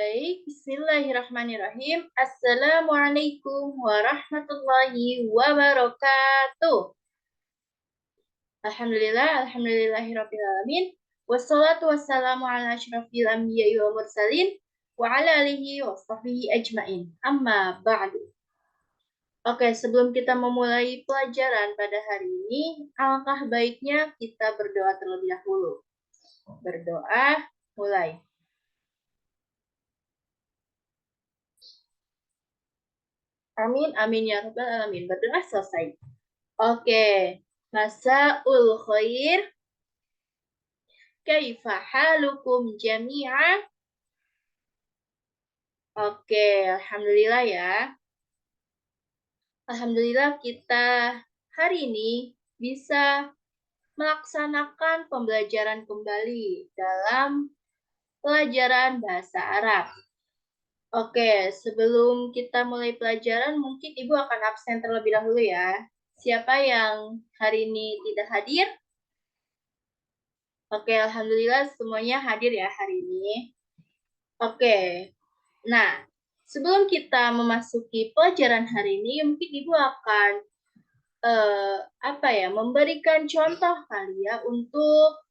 Baik, bismillahirrahmanirrahim. Assalamualaikum warahmatullahi wabarakatuh. Alhamdulillahirrabbilalamin. Wassalatu wassalamu ala asyrafil anbiya'i wal mursalin wa ala alihi wa sahbihi ajmain. Amma ba'du. Oke, sebelum kita memulai pelajaran pada hari ini, alangkah baiknya kita berdoa terlebih dahulu. Berdoa, mulai. Amin, amin ya rabbal alamin. Berdoa selesai. Oke, Masa'ul khair. Kaifa halukum jami'a? Oke, alhamdulillah ya. Alhamdulillah kita hari ini bisa melaksanakan pembelajaran kembali dalam pelajaran bahasa Arab. Oke, sebelum kita mulai pelajaran, mungkin Ibu akan absen terlebih dahulu ya. Siapa yang hari ini tidak hadir? Oke, alhamdulillah semuanya hadir ya hari ini. Oke, nah sebelum kita memasuki pelajaran hari ini, mungkin Ibu akan memberikan contoh kali ya untuk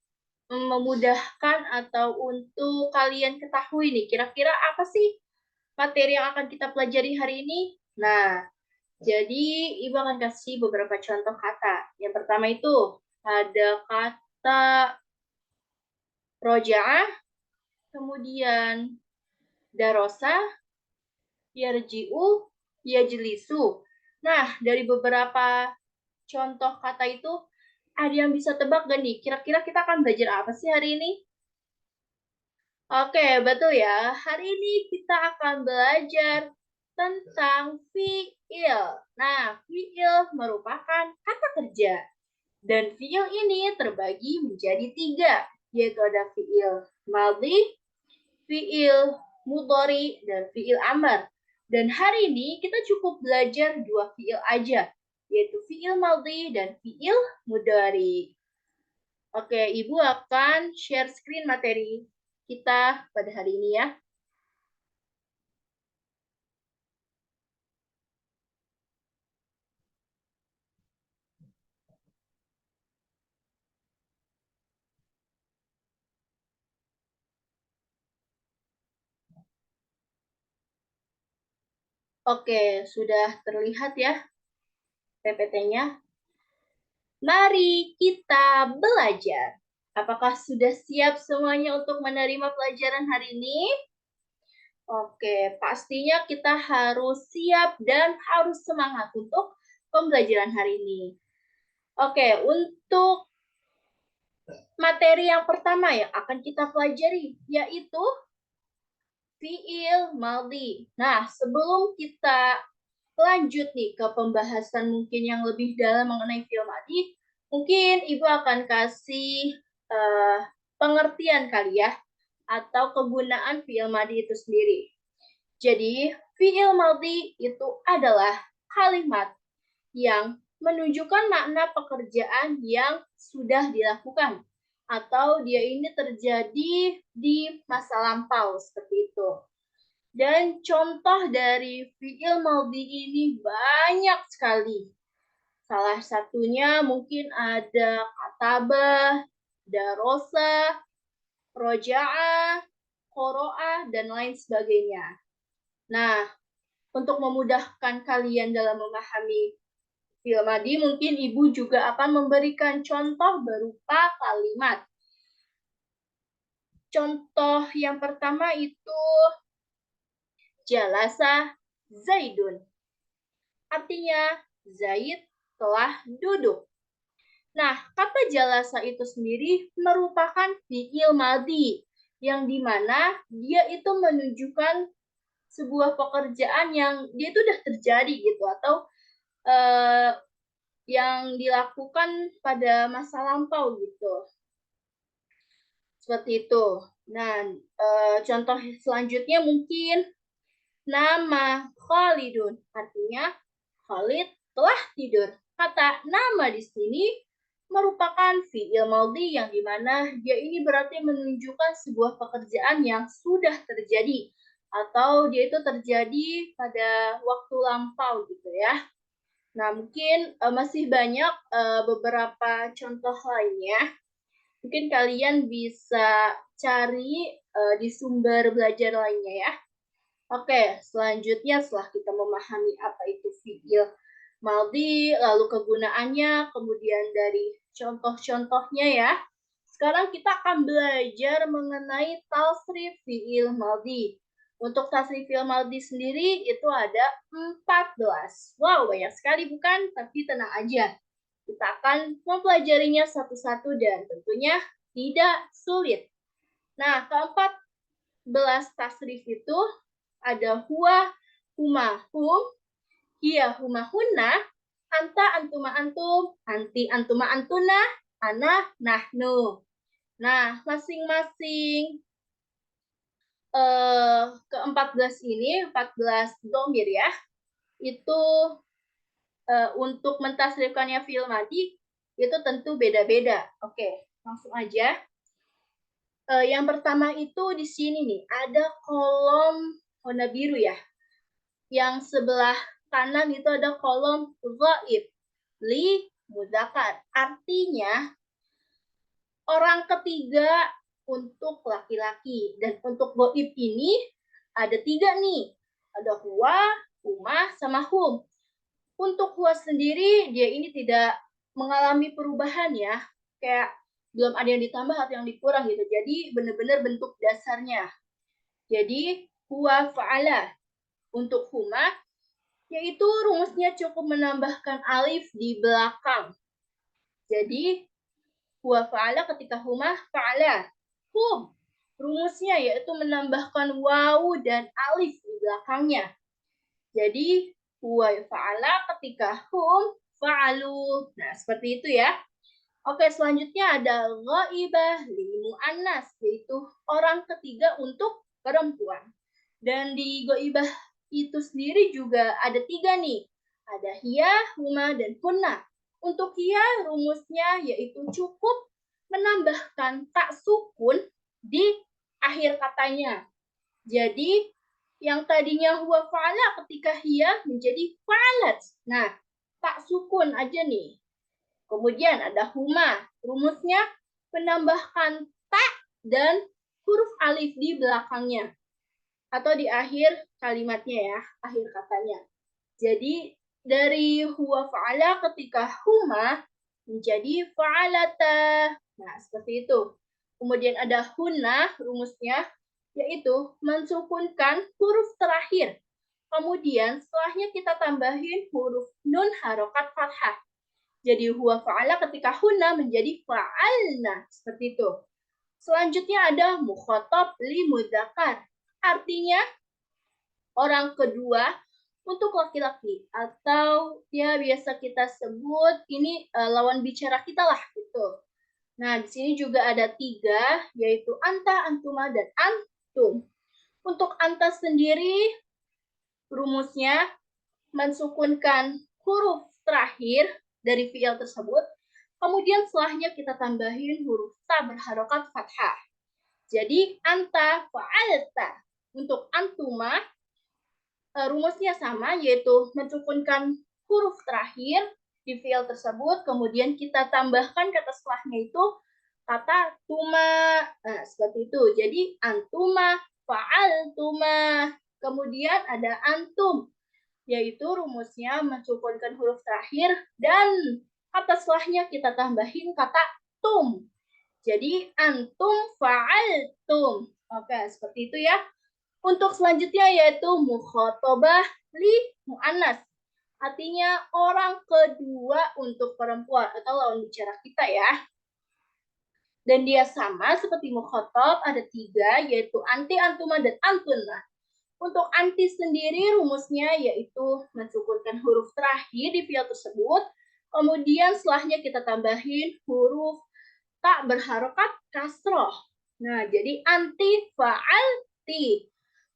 memudahkan atau untuk kalian ketahui nih, kira-kira apa sih materi yang akan kita pelajari hari ini? Nah, jadi Ibu akan kasih beberapa contoh kata. Yang pertama itu ada kata roja'ah, kemudian darosa, yarji'u, yajlisu. Nah, dari beberapa contoh kata itu, ada yang bisa tebak gak nih? Kira-kira kita akan belajar apa sih hari ini? Oke, betul ya. Hari ini kita akan belajar tentang fi'il. Nah, fi'il merupakan kata kerja. Dan fi'il ini terbagi menjadi 3, yaitu ada fi'il madhi, fi'il mudhari, dan fi'il amr. Dan hari ini kita cukup belajar 2 fi'il aja, yaitu fi'il madhi dan fi'il mudhari. Oke, Ibu akan share screen materi kita pada hari ini ya. Oke, sudah terlihat ya PPT-nya. Mari kita belajar. Apakah sudah siap semuanya untuk menerima pelajaran hari ini? Oke, pastinya kita harus siap dan harus semangat untuk pembelajaran hari ini. Oke, untuk materi yang pertama yang akan kita pelajari, yaitu fi'il madhi. Nah, sebelum kita lanjut nih ke pembahasan mungkin yang lebih dalam mengenai fi'il madhi, mungkin Ibu akan kasih pengertian kali ya, atau kegunaan fi'il madhi itu sendiri. Jadi, fi'il madhi itu adalah kalimat yang menunjukkan makna pekerjaan yang sudah dilakukan, atau dia ini terjadi di masa lampau, seperti itu. Dan contoh dari fi'il madhi ini banyak sekali. Salah satunya mungkin ada katabah, darosa, roja'ah, qoro'ah, dan lain sebagainya. Nah, untuk memudahkan kalian dalam memahami fi'il madhi, mungkin Ibu juga akan memberikan contoh berupa kalimat. Contoh yang pertama itu jalasa Zaidun. Artinya, Zaid telah duduk. Nah, kata jalasa itu sendiri merupakan fi'il madhi, yang dimana dia itu menunjukkan sebuah pekerjaan yang dia itu sudah terjadi gitu, atau yang dilakukan pada masa lampau gitu. Seperti itu. Nah, contoh selanjutnya mungkin nama Khalidun. Artinya Khalid telah tidur. Kata nama di sini merupakan fi'il madhi yang dimana dia ini berarti menunjukkan sebuah pekerjaan yang sudah terjadi atau dia itu terjadi pada waktu lampau gitu ya. Nah, mungkin masih banyak beberapa contoh lainnya. Mungkin kalian bisa cari di sumber belajar lainnya ya. Oke, selanjutnya setelah kita memahami apa itu fi'il maldi, lalu kegunaannya, kemudian dari contoh-contohnya ya. Sekarang kita akan belajar mengenai tasrif fi'il maldi. Untuk tasrif fi'il maldi sendiri itu ada 14. Wow, banyak sekali bukan? Tapi tenang aja. Kita akan mempelajarinya satu-satu dan tentunya tidak sulit. Nah, keempat belas tasrif itu ada huwa, huma, hum, hiya, huma, hunna, anta, antuma, antum, anti, antuma, antuna, ana, nahnu. Nah, masing-masing ke-14 ini, 14 domir ya, itu untuk mentasrifkannya fi'il madhi, itu tentu beda-beda. Oke, langsung aja. Yang pertama itu di sini nih, ada kolom warna biru ya. Yang sebelah kanan itu ada kolom ghaib, li mudzakkar. Artinya orang ketiga untuk laki-laki. Dan untuk ghaib ini ada 3 nih. Ada huwa, huma, sama hum. Untuk huwa sendiri, dia ini tidak mengalami perubahan ya. Kayak belum ada yang ditambah atau yang dikurang gitu. Jadi benar-benar bentuk dasarnya. Jadi huwa fa'ala. Untuk huma, yaitu rumusnya cukup menambahkan alif di belakang. Jadi huwa fa'ala ketika huma fa'ala. Hum, rumusnya yaitu menambahkan wawu dan alif di belakangnya. Jadi huwa fa'ala ketika hum fa'alu. Nah, seperti itu ya. Oke, selanjutnya ada ghaibah li mu'annas, yaitu orang ketiga untuk perempuan. Dan di ghaibah itu sendiri juga ada 3 nih. Ada hiya, huma, dan hunna. Untuk hiya, rumusnya yaitu cukup menambahkan tak sukun di akhir katanya. Jadi, yang tadinya huwa fa'ala ketika hiya menjadi fa'alat. Nah, tak sukun aja nih. Kemudian ada huma, rumusnya menambahkan ta dan huruf alif di belakangnya atau di akhir kalimatnya ya, akhir katanya. Jadi dari huwa fa'ala ketika huma menjadi fa'alata. Nah, seperti itu. Kemudian ada hunna, rumusnya yaitu mensukunkan huruf terakhir. Kemudian setelahnya kita tambahin huruf nun harokat fathah. Jadi huwa fa'ala ketika hunna menjadi fa'alna. Seperti itu. Selanjutnya ada mukhatab li mudzakkar. Artinya orang kedua untuk laki-laki atau ya biasa kita sebut ini lawan bicara kita lah gitu. Nah, di sini juga ada 3 yaitu anta, antuma, dan antum. Untuk anta sendiri rumusnya mensukunkan huruf terakhir dari fi'il tersebut, kemudian setelahnya kita tambahin huruf ta berharokat fathah. Jadi anta fa'alta. Untuk antuma rumusnya sama, yaitu mensukunkan huruf terakhir di fi'il tersebut, kemudian kita tambahkan kata setelahnya itu kata tuma. Nah, seperti itu. Jadi antuma fa'altuma. Kemudian ada antum, yaitu rumusnya mensukunkan huruf terakhir dan kata setelahnya kita tambahin kata tum. Jadi antum fa'altum. Oke, seperti itu ya. Untuk selanjutnya yaitu mukhatabah li mu'annas. Artinya orang kedua untuk perempuan atau lawan bicara kita ya. Dan dia sama seperti mukhatab, ada 3 yaitu anti, antuma, dan antuna. Untuk anti sendiri rumusnya yaitu mensukunkan huruf terakhir di fi'il tersebut. Kemudian setelahnya kita tambahin huruf tak berharokat kasroh. Nah, jadi anti fa'alti.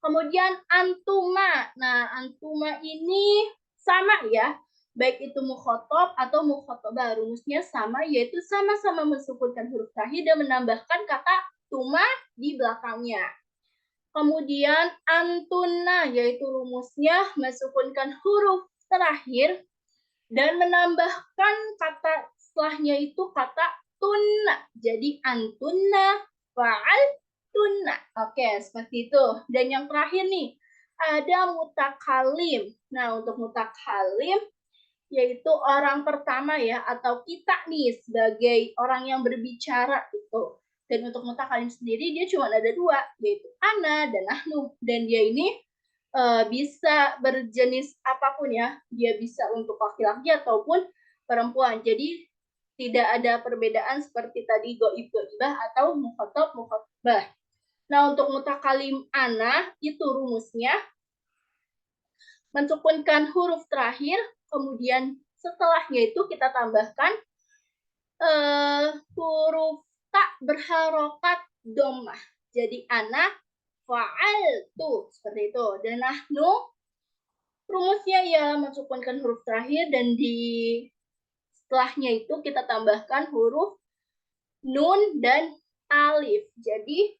Kemudian antuma. Nah, antuma ini sama ya. Baik itu mukhotob atau mukhotobah. Rumusnya sama, yaitu sama-sama mensukunkan huruf terakhir dan menambahkan kata tuma di belakangnya. Kemudian antuna, yaitu rumusnya mensukunkan huruf terakhir dan menambahkan kata setelahnya itu kata tunna. Jadi antunna, fa'al, tunna. Oke, seperti itu. Dan yang terakhir nih, ada mutakalim. Nah, untuk mutakalim, yaitu orang pertama ya, atau kita nih sebagai orang yang berbicara gitu. Dan untuk mutakalim sendiri dia cuma ada dua, yaitu ana dan nahnu. Dan dia ini bisa berjenis apapun ya. Dia bisa untuk laki-laki ataupun perempuan. Jadi tidak ada perbedaan seperti tadi goib goibah atau mukhotob mukhotobah. Nah, untuk mutakalim ana itu rumusnya mensukunkan huruf terakhir, kemudian setelahnya itu kita tambahkan huruf tak berharokat domah. Jadi ana fa'altu, seperti itu. Dan nahnu rumusnya ya mensukunkan huruf terakhir dan di setelahnya itu kita tambahkan huruf nun dan alif. Jadi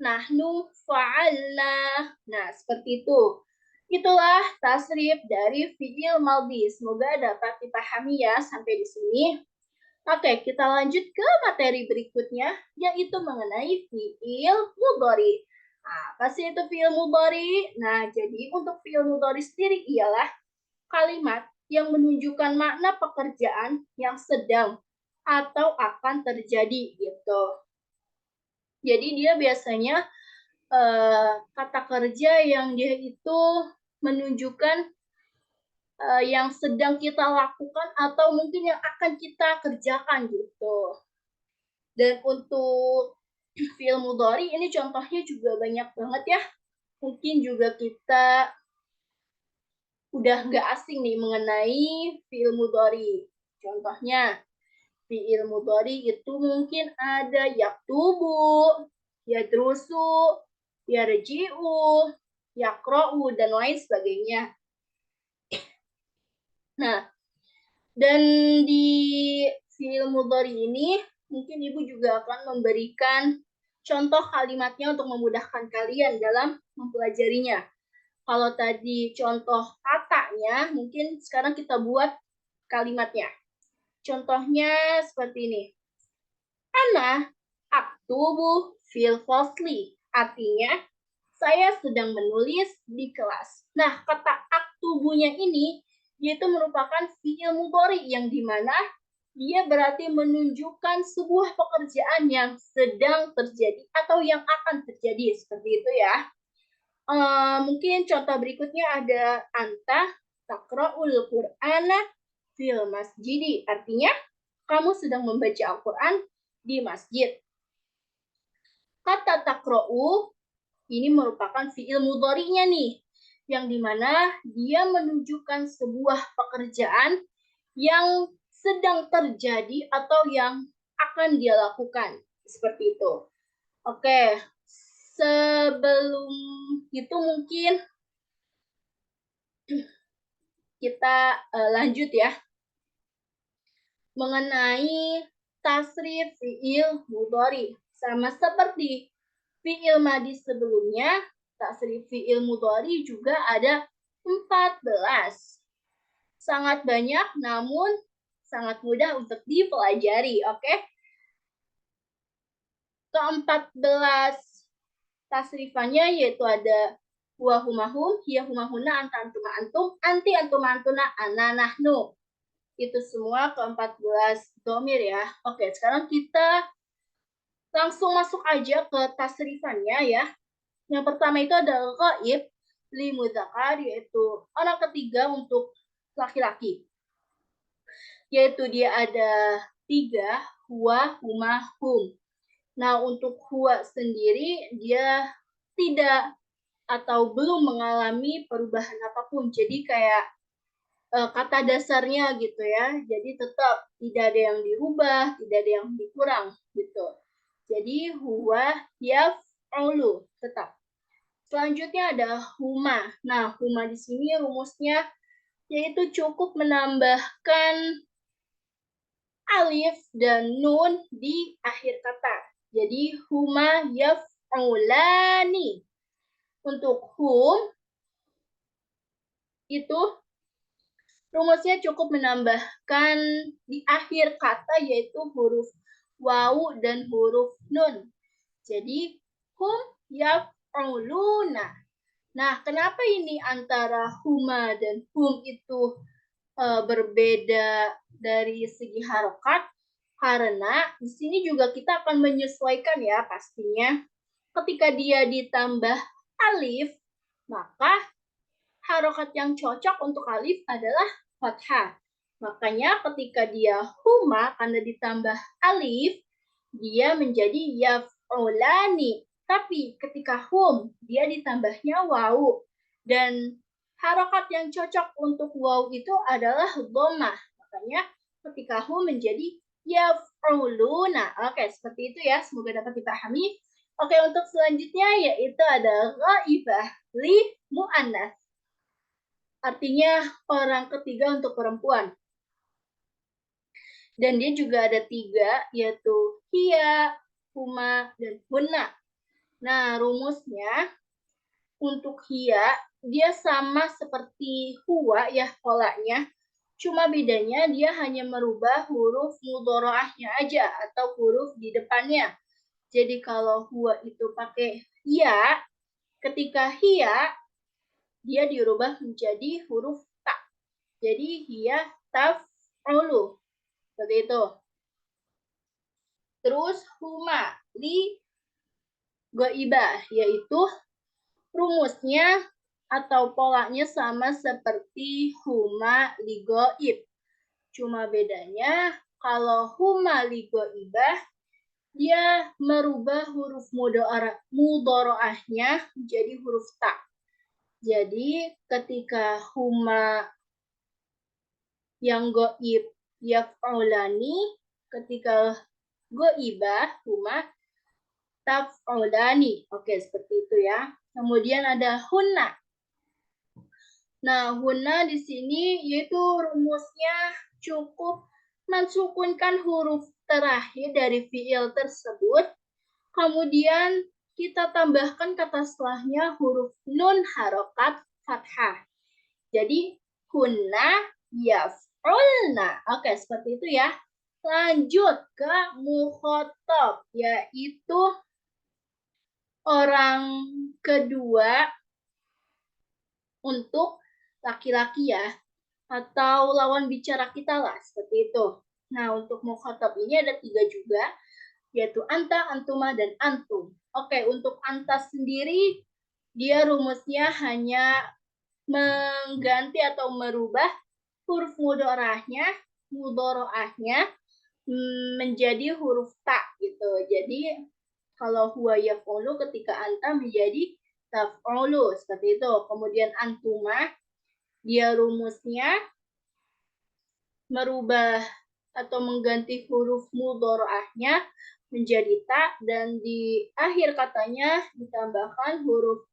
nahnu fa'alna. Nah, seperti itu. Itulah tasrif dari fi'il madhi. Semoga dapat dipahami ya sampai di sini. Oke, kita lanjut ke materi berikutnya, yaitu mengenai fi'il mudhari. Apa sih itu fi'il mudhari? Nah, jadi untuk fi'il mudhari sendiri ialah kalimat yang menunjukkan makna pekerjaan yang sedang atau akan terjadi gitu. Jadi dia biasanya kata kerja yang dia itu menunjukkan yang sedang kita lakukan atau mungkin yang akan kita kerjakan gitu. Dan untuk fi'il mudhari ini contohnya juga banyak banget ya. Mungkin juga kita udah nggak asing nih mengenai fi'il mudhari. Contohnya fi'il mudhari itu mungkin ada yaktubu, yadrusu, yarji'u, yaqra'u, dan lain sebagainya. Nah, dan di fi'il mudhari ini mungkin Ibu juga akan memberikan contoh kalimatnya untuk memudahkan kalian dalam mempelajarinya. Kalau tadi contoh katanya, mungkin sekarang kita buat kalimatnya. Contohnya seperti ini. Ana aktubu fil fasli. Artinya, saya sedang menulis di kelas. Nah, kata aktubunya ini yaitu merupakan fi'il mudhari yang dimana dia berarti menunjukkan sebuah pekerjaan yang sedang terjadi atau yang akan terjadi, seperti itu ya. Mungkin contoh berikutnya ada anta taqra'ul qur'ana fil masjidi. Artinya, kamu sedang membaca Al-Quran di masjid. Kata taqra'u ini merupakan fi'il mudhari'nya nih, yang dimana dia menunjukkan sebuah pekerjaan yang sedang terjadi atau yang akan dia lakukan. Seperti itu. Oke, sebelum itu mungkin kita lanjut ya. Mengenai tasrif fi'il mudhari. Sama seperti fi'il madhi sebelumnya, tasrif fi'il mudhari juga ada 14. Sangat banyak namun sangat mudah untuk dipelajari, oke? Ke-14 tasrifannya yaitu ada huwa humahum, hiya humahuna, anta antuma antum, anti antuma antuna, ana nahnu. Itu semua ke-14 domir ya. Oke, sekarang kita langsung masuk aja ke tasrifannya ya. Yang pertama itu adalah ghaib li mudzakkar, yaitu orang ketiga untuk laki-laki. Yaitu dia ada 3, huwa, huma, hum. Nah, untuk huwa sendiri dia tidak atau belum mengalami perubahan apapun. Jadi kayak kata dasarnya gitu ya. Jadi tetap tidak ada yang dirubah, tidak ada yang dikurang gitu. Jadi huwa yaf'ulu tetap. Selanjutnya ada huma. Nah, huma di sini rumusnya yaitu cukup menambahkan alif dan nun di akhir kata. Jadi huma yaf'ulani. Untuk hum itu rumusnya cukup menambahkan di akhir kata yaitu huruf wawu dan huruf nun. Jadi hum yaf'uluna. Nah, kenapa ini antara huma dan hum itu berbeda dari segi harokat? Karena di sini juga kita akan menyesuaikan ya pastinya. Ketika dia ditambah alif, maka harokat yang cocok untuk alif adalah fathah. Makanya ketika dia huma karena ditambah alif, dia menjadi yaf'ulani. Tapi ketika hum, dia ditambahnya wawu. Dan harokat yang cocok untuk wawu itu adalah dhammah. Makanya ketika hum menjadi yaf'uluna. Oke, seperti itu ya. Semoga dapat dipahami. Oke, untuk selanjutnya yaitu ada ghaibah li mu'annas. Artinya orang ketiga untuk perempuan. Dan dia juga ada 3, yaitu hiya, huma, dan hunna. Nah, rumusnya untuk hiya, dia sama seperti huwa ya polanya. Cuma bedanya dia hanya merubah huruf mudhora'ahnya aja atau huruf di depannya. Jadi kalau huwa itu pakai hiya, ketika hiya, dia dirubah menjadi huruf ta. Jadi hiya taf'ulu. Seperti itu. Terus huma li ghaibah, yaitu rumusnya atau polanya sama seperti huma li ghaib. Cuma bedanya kalau huma li ghaibah dia merubah huruf mudhora'ahnya menjadi huruf ta. Jadi ketika huma yang ghaib yaf'ulani, ketika ghaibah huma taf'ulani. Oke, seperti itu ya. Kemudian ada hunna. Nah, hunna di sini yaitu rumusnya cukup mensukunkan huruf terakhir dari fiil tersebut. Kemudian kita tambahkan kata setelahnya huruf nun harokat fathah. Jadi hunna yaf'ulna. Oke, seperti itu ya. Lanjut ke mukhatab, yaitu orang kedua untuk laki-laki ya, atau lawan bicara kita lah, seperti itu. Nah, untuk mukhatab ini ada 3 juga, yaitu anta, antuma, dan antum. Oke, untuk anta sendiri, dia rumusnya hanya mengganti atau merubah huruf mudhora'ahnya menjadi huruf ta gitu. Jadi kalau huwa yaf'ulu ketika anta menjadi taf'ulu seperti itu. Kemudian antuma dia rumusnya merubah atau mengganti huruf mudhora'ahnya menjadi ta dan di akhir katanya ditambahkan huruf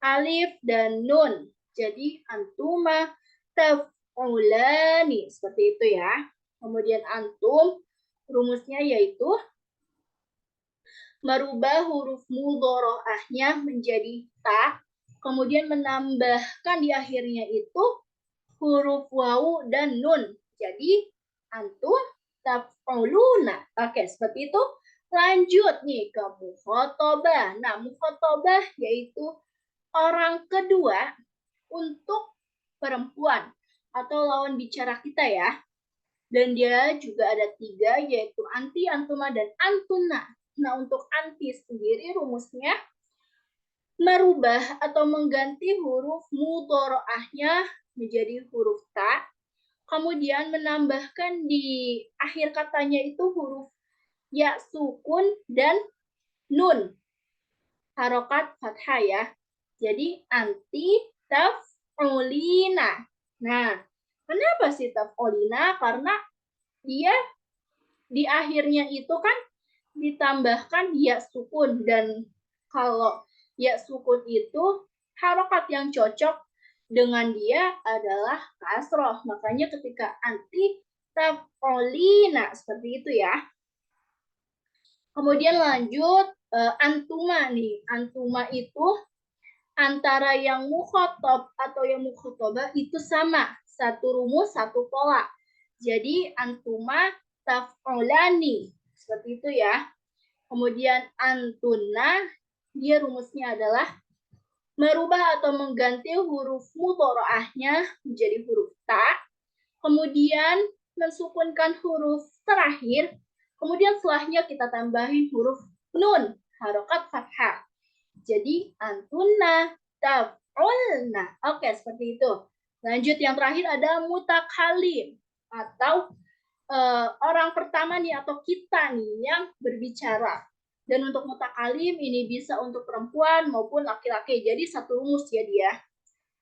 alif dan nun. Jadi antuma taf'ulani seperti itu ya. Kemudian antum rumusnya yaitu merubah huruf mudhora'ahnya menjadi ta, kemudian menambahkan di akhirnya itu huruf wawu dan nun. Jadi antum taf'uluna. Oke, seperti itu. Lanjut nih ke mukhatabah. Nah, mukhatabah yaitu orang kedua untuk perempuan atau lawan bicara kita ya. Dan dia juga ada 3, yaitu anti, antuma, dan antuna. Nah, untuk anti sendiri rumusnya merubah atau mengganti huruf mudhora'ahnya menjadi huruf ta, kemudian menambahkan di akhir katanya itu huruf ya sukun dan nun. Harokat fathah ya. Jadi anti taf'ulina. Nah, kenapa sih taf'ulina? Karena dia di akhirnya itu kan ditambahkan ya sukun, dan kalau ya sukun itu harokat yang cocok dengan dia adalah kasroh. Makanya ketika anti taf'ulina seperti itu ya. Kemudian lanjut antuma nih. Antuma itu antara yang mukhotob atau yang mukhotobah itu sama. Satu rumus, satu pola. Jadi antuma taf'olani. Seperti itu ya. Kemudian antuna, dia rumusnya adalah merubah atau mengganti huruf mudhora'ahnya menjadi huruf ta. Kemudian mensukunkan huruf terakhir. Kemudian setelahnya kita tambahin huruf nun, harokat fathah. Jadi antuna taf'ulna. Oke, seperti itu. Lanjut yang terakhir ada mutakalim atau orang pertama nih atau kita nih yang berbicara. Dan untuk mutakalim ini bisa untuk perempuan maupun laki-laki. Jadi satu rumus ya dia.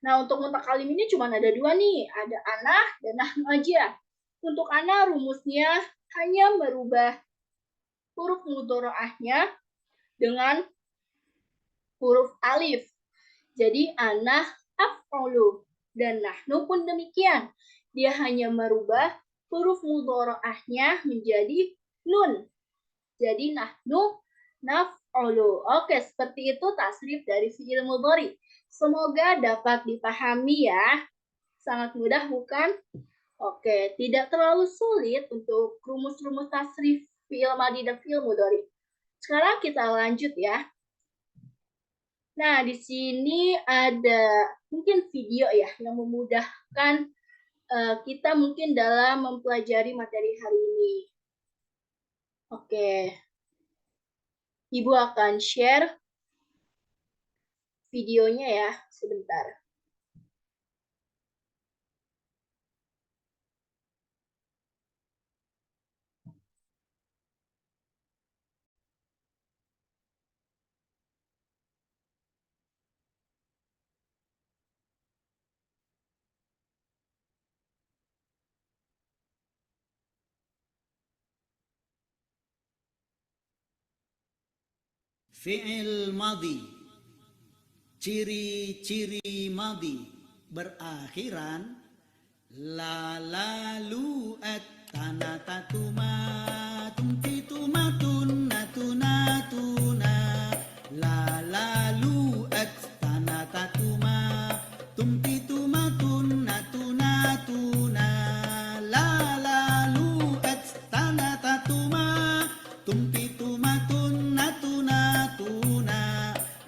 Nah, untuk mutakalim ini cuma ada dua nih. Ada ana dan nahnu aja. Untuk ana rumusnya hanya merubah huruf mudhora'ahnya dengan huruf alif. Jadi ana af'ulu dan nahnu pun demikian. Dia hanya merubah huruf mudhora'ahnya menjadi nun. Jadi nahnu naf'ulu. Oke, seperti itu tasrif dari fi'il mudhari. Semoga dapat dipahami ya. Sangat mudah bukan? Oke, tidak terlalu sulit untuk rumus-rumus tasrif fi'il madhi dan fi'il mudhari. Sekarang kita lanjut ya. Nah, di sini ada mungkin video ya yang memudahkan kita mungkin dalam mempelajari materi hari ini. Oke. Ibu akan share videonya ya, sebentar. Fi'il madhi, ciri-ciri madhi berakhiran la lalu at tanatatuma tumtitumatun natunatuna la lalu at tanatatuma tumtitumatun natunatuna la lalu at tanatatuma tumtitumatun natunatuna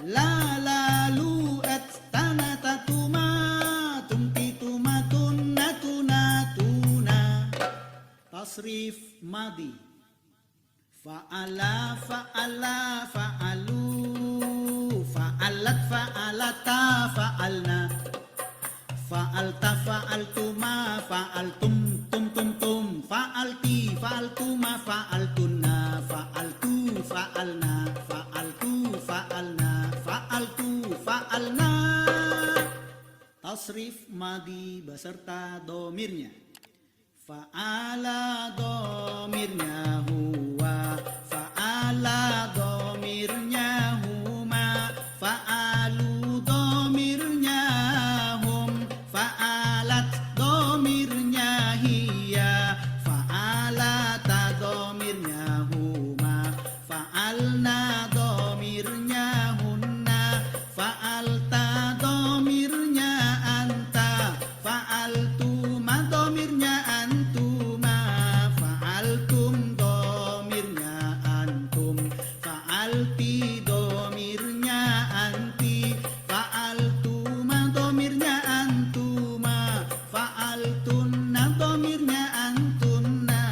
la lalu at tanatatuma tumtitumatun natunatuna. Tasrif madhi fa'ala fa'ala fa'alu fa'alat fa'alata fa'alna fa'alta fa'altuma fa'altum tum tum tum fa'alti fa'altuma fa'altunna fa'altu fa'alna fa'altu fa'alna fa'altu fa'alna. Tasrif madhi beserta domirnya. Fa'ala domirnya huwa, fa'ala domirnya huma, fa'alu domirnya hum, fa'alat domirnya hiya, fa'alata domirnya huma, fa'alna domirnya hunna, fa'alta domirnya anta, fa'altu ma domirnya antuma, fa'altum domirnya antum, fa'alti domirnya anti, fa'altu ma domirnya antuma, fa'altunna domirnya antunna,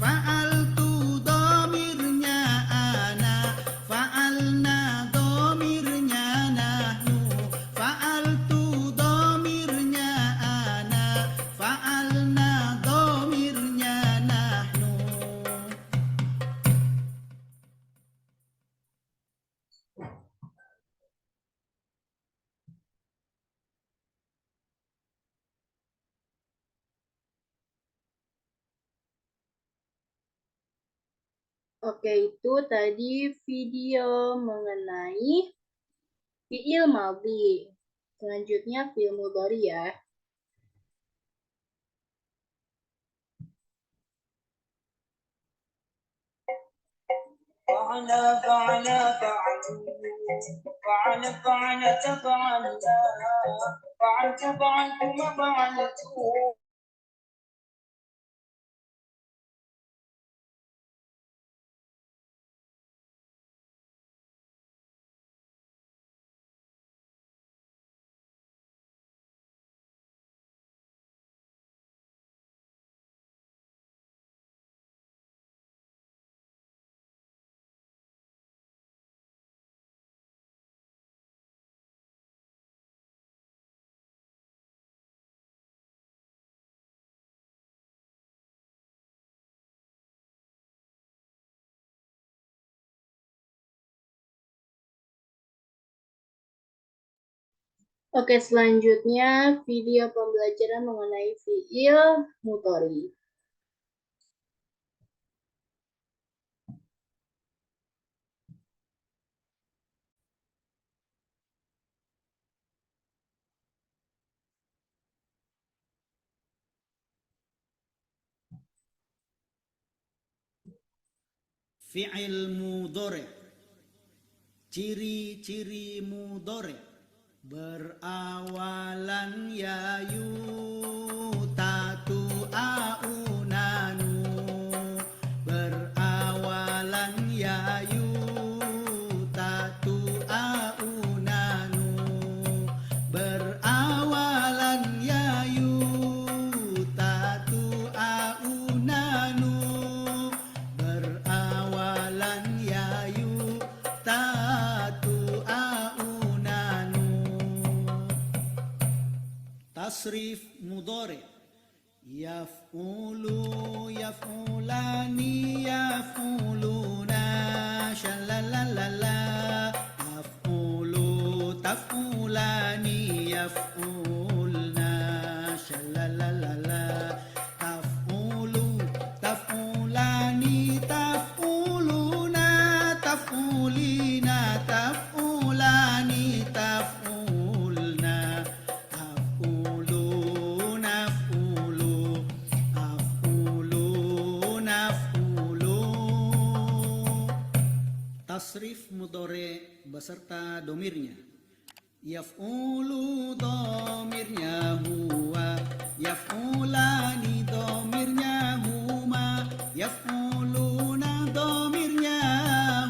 fa'altu domirnya ana, fa'alna domirnya nahnu, fa'altu domirnya ana, fa'alna domirnya nahnu. Oke, itu tadi video mengenai fi'il madhi. Selanjutnya fi'il mudhari ya. فعل فعل فعلوا فعل فعل تفعلنا فعلت فعلتم فعلتوا. Oke, selanjutnya video pembelajaran mengenai fiil mudhari. Fi'il mudhari. Ciri-ciri mudhari berawalan yayu tatu aunanu, berawalan yayu tatu aunanu, berawalan yayu tatu aunanu, berawalan yayu tatu aunanu. Tasrif mudhari. Yaf'ulu yaf'ulani yaf'uluna shalalalala. Af'ulu taf'ulani yaf'ulna shalalalala. Taf'ulu taf'ulani taf'uluna taf'ulina taf'ulani taf'ulna. Af'uluna af'ulu af'uluna af'ulu. Tasrif mudhari beserta domirnya. Yaf'ulu domirnya huwa, yaf'ulani domirnya huma, yaf'uluna domirnya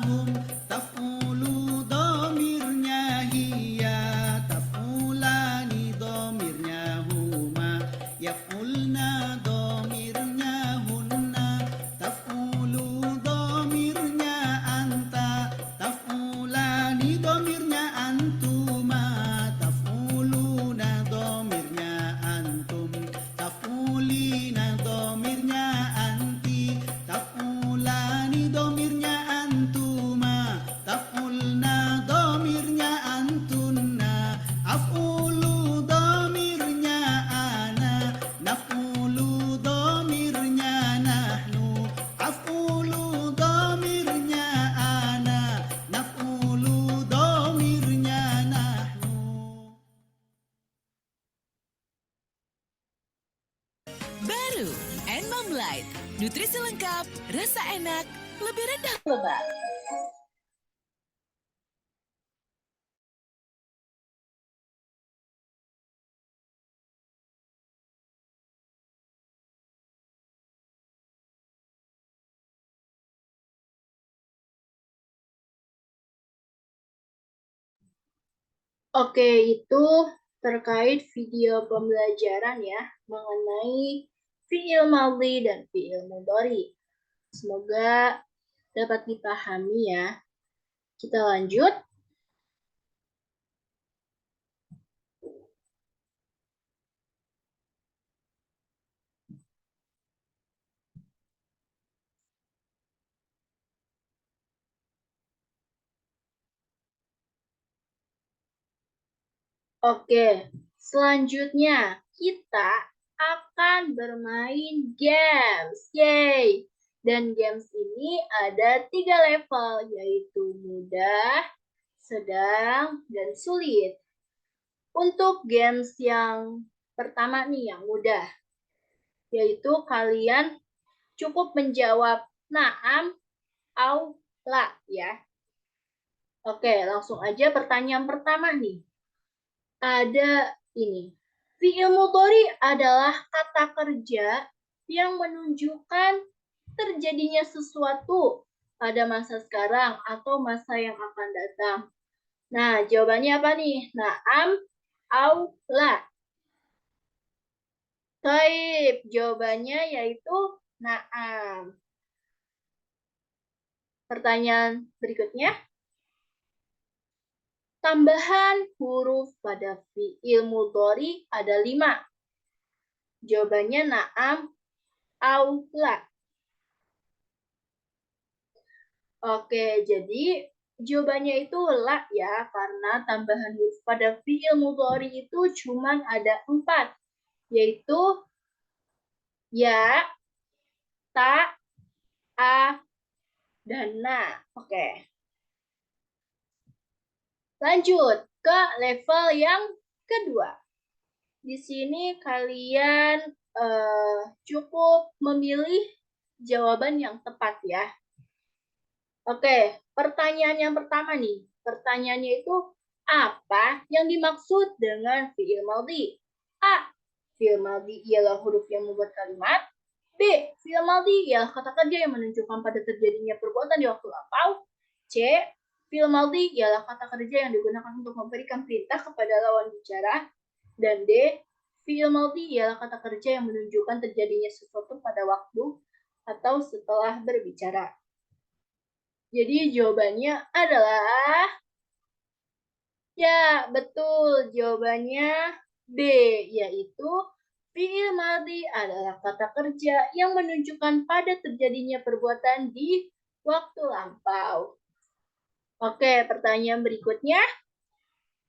hum, taf'ulu domirnya hiya, taf'ulani domirnya huma, yaf'ulna domirnya hunna, taf'ulu domirnya anta, taf'ulani domirnya antuma, taf'uluna domirnya antum, taf'ulina domirnya anti, taf'ulani domirnya antuma, taf'ulna domirnya antunna, af'ulu domirnya ana, naf'ulu domirnya nahnu, af'ulu domirnya ana, naf'ulu domirnya nahnu. Baru Enmom Light, nutrisi lengkap, rasa enak, lebih rendah Lebat. Oke, itu terkait video pembelajaran ya mengenai fiil madhi dan fiil mudhari. Semoga dapat dipahami ya. Kita lanjut. Oke, selanjutnya kita akan bermain games. Yeay! Dan games ini ada 3 level, yaitu mudah, sedang, dan sulit. Untuk games yang pertama nih, yang mudah, yaitu kalian cukup menjawab na'am la ya. Oke, langsung aja pertanyaan pertama nih. Ada ini. Fi'il mudhari adalah kata kerja yang menunjukkan terjadinya sesuatu pada masa sekarang atau masa yang akan datang. Nah, jawabannya apa nih? Naam, au, la. Baik, jawabannya yaitu naam. Pertanyaan berikutnya. Tambahan huruf pada fi'il mudhari ada 5. Jawabannya naam, au, la. Oke, jadi jawabannya itu la ya, karena tambahan huruf pada fi'il mudhari itu cuma ada 4, yaitu ya, ta, a, dan na. Oke. Lanjut ke level yang kedua. Di sini kalian cukup memilih jawaban yang tepat ya. Oke, pertanyaan yang pertama nih. Pertanyaannya itu, apa yang dimaksud dengan fi'il madhi? A. Fi'il madhi ialah huruf yang membuat kalimat. B. Fi'il madhi ialah kata kerja yang menunjukkan pada terjadinya perbuatan di waktu lampau. C. Fi'il madhi ialah kata kerja yang digunakan untuk memberikan perintah kepada lawan bicara. Dan D. Fi'il madhi ialah kata kerja yang menunjukkan terjadinya sesuatu pada waktu atau setelah berbicara. Jadi jawabannya adalah, ya betul, jawabannya B, yaitu fi'il madhi adalah kata kerja yang menunjukkan pada terjadinya perbuatan di waktu lampau. Oke, pertanyaan berikutnya.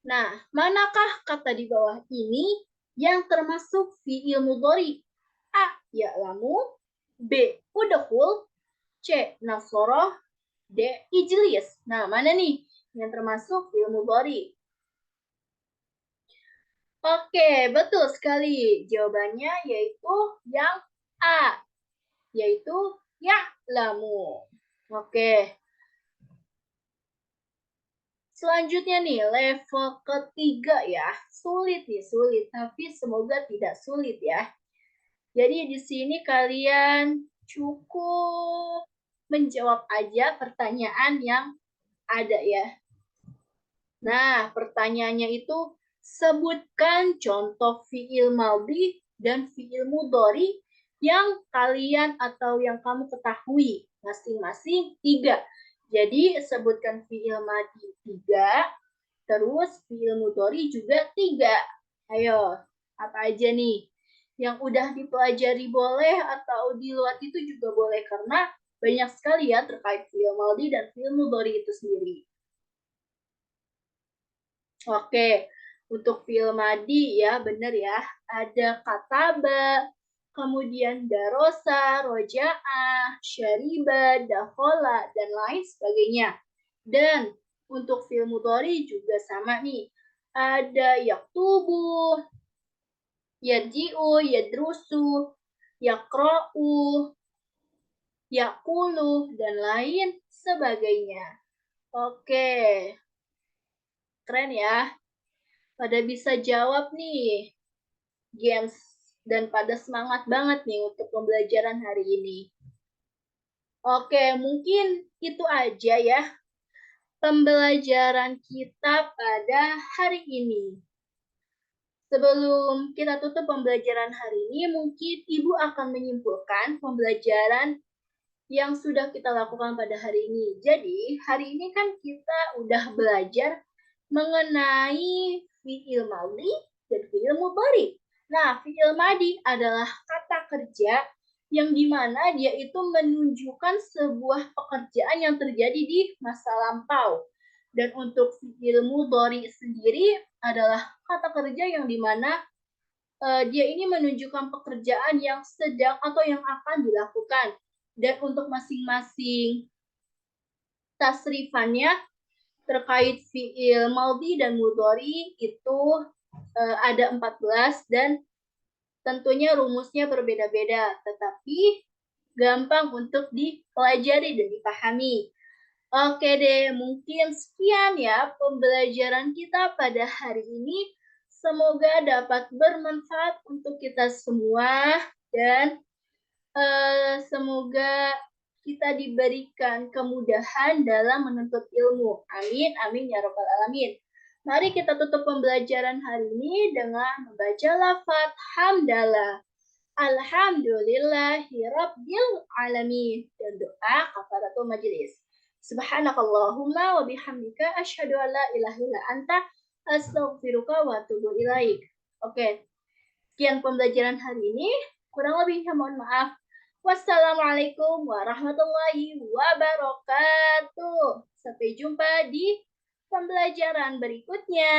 Nah, manakah kata di bawah ini yang termasuk fi'il mudhari? A. Ya'lamu. B. Udkhul. C. Nasara. D. Ijlis. Nah, mana nih yang termasuk fi'il mudhari? Oke, betul sekali. Jawabannya yaitu yang A, yaitu ya'lamu. Oke. Selanjutnya nih, level ketiga ya. Sulit nih, sulit. Tapi semoga tidak sulit ya. Jadi di sini kalian cukup menjawab aja pertanyaan yang ada ya. Nah, pertanyaannya itu, sebutkan contoh fi'il madhi dan fi'il mudhari yang kalian atau yang kamu ketahui. Masing-masing 3. Jadi, sebutkan fi'il madhi 3, terus fi'il mudhari juga 3. Ayo, apa aja nih? Yang udah dipelajari boleh atau di luar itu juga boleh, karena banyak sekali ya terkait fi'il madhi dan fi'il mudhari itu sendiri. Oke, untuk fi'il madhi ya, benar ya. Ada kataba, kemudian darosa, roja'a, syariba, dakhola, dan lain sebagainya. Dan untuk fi'il mudhari juga sama nih. Ada yaktubu, yarji'u, yadrusu, yakra'u, yakulu, dan lain sebagainya. Oke, keren ya. Pada bisa jawab nih, games, dan pada semangat banget nih untuk pembelajaran hari ini. Oke, mungkin itu aja ya pembelajaran kita pada hari ini. Sebelum kita tutup pembelajaran hari ini, mungkin Ibu akan menyimpulkan pembelajaran yang sudah kita lakukan pada hari ini. Jadi, hari ini kan kita udah belajar mengenai fi'il madhi dan fi'il mudhari. Nah, fi'il madhi adalah kata kerja yang dimana dia itu menunjukkan sebuah pekerjaan yang terjadi di masa lampau. Dan untuk fi'il mudhari sendiri adalah kata kerja yang dimana dia ini menunjukkan pekerjaan yang sedang atau yang akan dilakukan. Dan untuk masing-masing tasrifannya terkait fi'il madhi dan mudhari itu ada 14 dan tentunya rumusnya berbeda-beda, tetapi gampang untuk dipelajari dan dipahami. Oke deh, mungkin sekian ya pembelajaran kita pada hari ini. Semoga dapat bermanfaat untuk kita semua dan semoga kita diberikan kemudahan dalam menuntut ilmu. Amin, amin ya rabbal alamin. Mari kita tutup pembelajaran hari ini dengan membaca lafaz hamdalah. Alhamdulillahi rabbil alamin dan doa kafaratul majlis. Subhanakallahumma wa bihamdika asyhadu an la ilaha illa anta astaghfiruka wa atubu ilaik. Oke, sekian pembelajaran hari ini. Kurang lebihnya mohon maaf. Wassalamualaikum warahmatullahi wabarakatuh. Sampai jumpa di pembelajaran berikutnya.